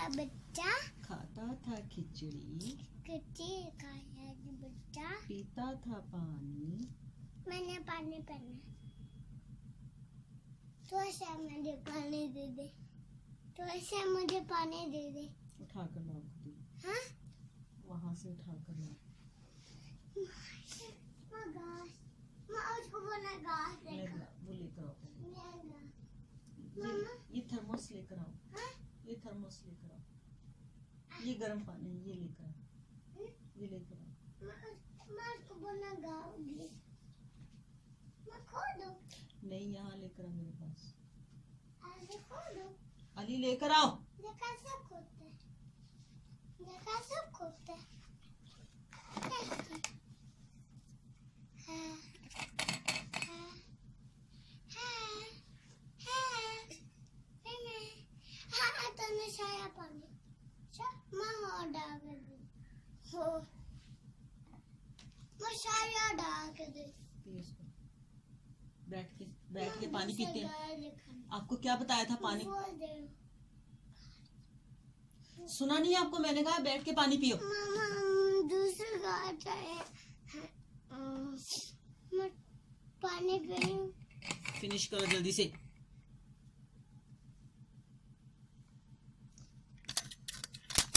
बच्चा खाता था खिचड़ी, खिचड़ी खाया बच्चा, पीता था पानी, मैंने पानी पीना, तो ऐसा मुझे पानी दे दे, तो ऐसा मुझे पानी दे दे। उठा कर लाओ खुद, हाँ वहां से उठा कर लाओ। मैं उसको बोला घास लेकर आओ, वो लेकर आओ पहले। मम्मा ये थर्मोस लेकर आओ, हाँ ये थर्मोस लेकर आओ, ये गर्म पानी है, ये लेकर आओ, ये लेकर आओ। मैं उसको बोला घास दे, मैं खो दूँ, नहीं, यहाँ लेकर आओ मेरे पास। ऐसे खो दूँ, अली लेकर आओ। ये कैसे खोते हैं, ये कैसे खोते हैं, कैसे? हाँ हाँ हाँ हाँ हाँ तूने साया पानी मैं और डाल के दूँ हो, मैं साया डाल के दूँ। पिए इसको। बैठ के पानी पीते हैं। आपको क्या बताया था पानी? सुना नहीं आपको? मैंने कहा बैठ के पानी पियो। मामा दूसरा गाता है, मैं पानी पी। फिनिश करो जल्दी से।